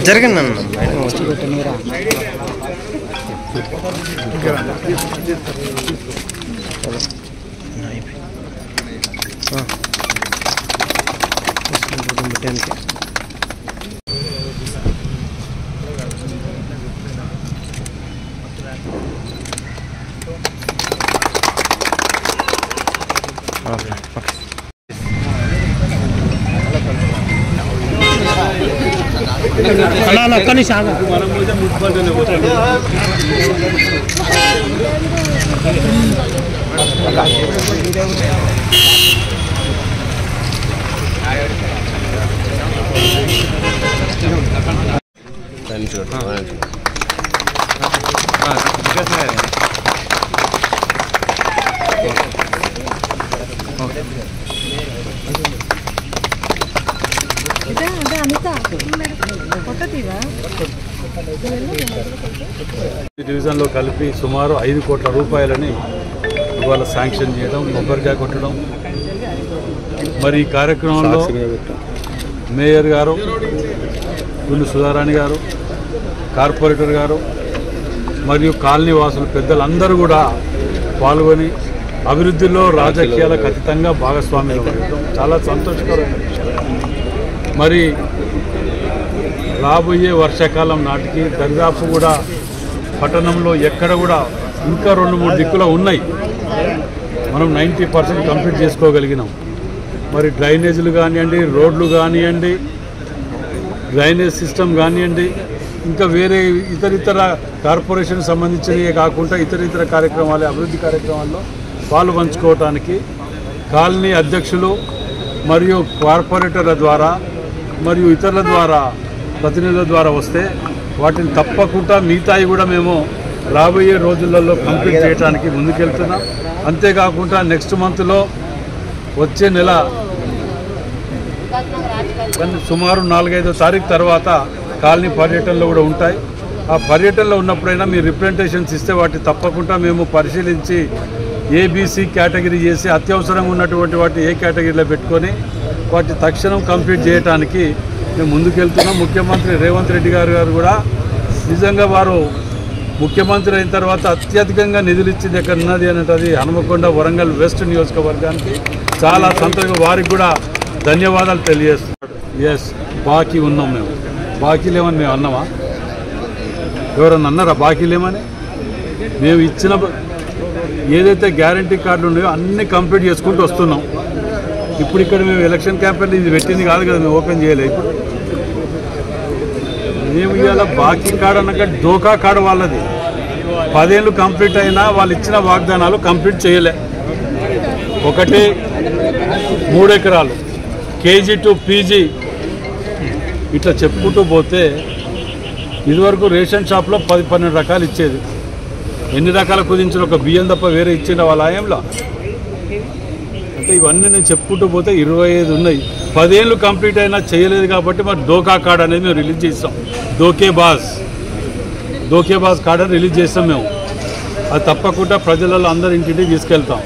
జరగండి అన్న మేడం వచ్చి పెట్టనీరా అలా ఒక్క నిమిషం డివిజన్లో కలిపి సుమారు 5 కోట్ల రూపాయలని ఇవాళ శాంక్షన్ చేయడం, కొబ్బరికాయ కొట్టడం. మరి ఈ కార్యక్రమంలో మేయర్ గారు, గుండు సుధారాణి గారు, కార్పొరేటర్ గారు మరియు కాలనీ వాసులు పెద్దలందరూ కూడా పాల్గొని అభివృద్ధిలో రాజకీయాలకు అతీతంగా భాగస్వామ్యం అవ్వడం చాలా సంతోషకరమైన విషయం. మరి రాబోయే వర్షాకాలం నాటికి దరిదాపు కూడా పట్టణంలో ఎక్కడ కూడా ఇంకా 2-3 దిక్కులు ఉన్నాయి. మనం 90% కంప్లీట్ చేసుకోగలిగినాం. మరి డ్రైనేజీలు కానివ్వండి, రోడ్లు కానివ్వండి, డ్రైనేజ్ సిస్టమ్ కానివ్వండి, ఇంకా వేరే ఇతర కార్పొరేషన్ సంబంధించినవి కాకుండా ఇతర కార్యక్రమాలు, అభివృద్ధి కార్యక్రమాల్లో పాలు పంచుకోవటానికి కాలనీ అధ్యక్షులు మరియు కార్పొరేటర్ల ద్వారా మరియు ఇతరుల ద్వారా, ప్రతినిధుల ద్వారా వస్తే వాటిని తప్పకుండా మిగతాయి కూడా మేము రాబోయే రోజులలో కంప్లీట్ చేయడానికి ముందుకెళ్తున్నాం. అంతేకాకుండా నెక్స్ట్ మంత్లో వచ్చే నెల సుమారు 4-5వ తారీఖు తర్వాత కాలనీ పర్యటనలో కూడా ఉంటాయి. ఆ పర్యటనలో ఉన్నప్పుడైనా మీరు రిప్రజెంటేషన్స్ ఇస్తే వాటి తప్పకుండా మేము పరిశీలించి ఏబీసీ కేటగిరీ చేసి అత్యవసరంగా ఉన్నటువంటి వాటి ఏ కేటగిరీలో పెట్టుకొని వాటి తక్షణం కంప్లీట్ చేయడానికి మేము ముందుకెళ్తున్నాం. ముఖ్యమంత్రి రేవంత్ రెడ్డి గారు కూడా నిజంగా వారు ముఖ్యమంత్రి అయిన తర్వాత అత్యధికంగా నిధులు ఇచ్చింది ఎక్కడ ఉన్నది అనేది హనుమకొండ, వరంగల్ వెస్ట్ నియోజకవర్గానికి చాలా సంతోషంగా వారికి కూడా ధన్యవాదాలు తెలియజేస్తున్నాడు. ఎస్, బాకీ ఉన్నాం మేము. బాకీ లేమని మేము అన్నామా? ఎవరన్నా అన్నారా బాకీ లేమని? మేము ఇచ్చిన ఏదైతే గ్యారంటీ కార్డులు ఉన్నాయో అన్నీ కంప్లీట్ చేసుకుంటూ వస్తున్నాం. ఇప్పుడు ఇక్కడ మేము ఎలక్షన్ క్యాంపెయిన్ ఇది పెట్టింది కాదు కదా, మేము ఓపెన్ చేయలేదు. ఇప్పుడు మేము ఇవాళ బాకీ కార్డు అన్నాక డోకా కార్డు వాళ్ళది 10 ఏళ్ళు కంప్లీట్ అయినా వాళ్ళు ఇచ్చిన వాగ్దానాలు కంప్లీట్ చేయలే. ఒకటి 3 ఎకరాలు కేజీ టు పీజీ ఇట్లా చెప్పుకుంటూ పోతే ఇదివరకు రేషన్ షాప్లో 10-12 రకాలు ఇచ్చేది. ఎన్ని రకాల కుదించిన ఒక బియ్యం తప్ప వేరే ఇచ్చిన వాళ్ళ ఆయంలో అంటే ఇవన్నీ నేను చెప్పుకుంటూ పోతే 25 ఉన్నాయి. 10 ఏళ్ళు కంప్లీట్ అయినా చేయలేదు కాబట్టి మరి డోకా కార్డ్ అనేది మేము రిలీజ్ చేస్తాం. దోకేబాజ్ కార్డ్ అని రిలీజ్ చేస్తాం మేము. అది తప్పకుండా ప్రజలలో అందరి ఇంటింటికి తీసుకెళ్తాం.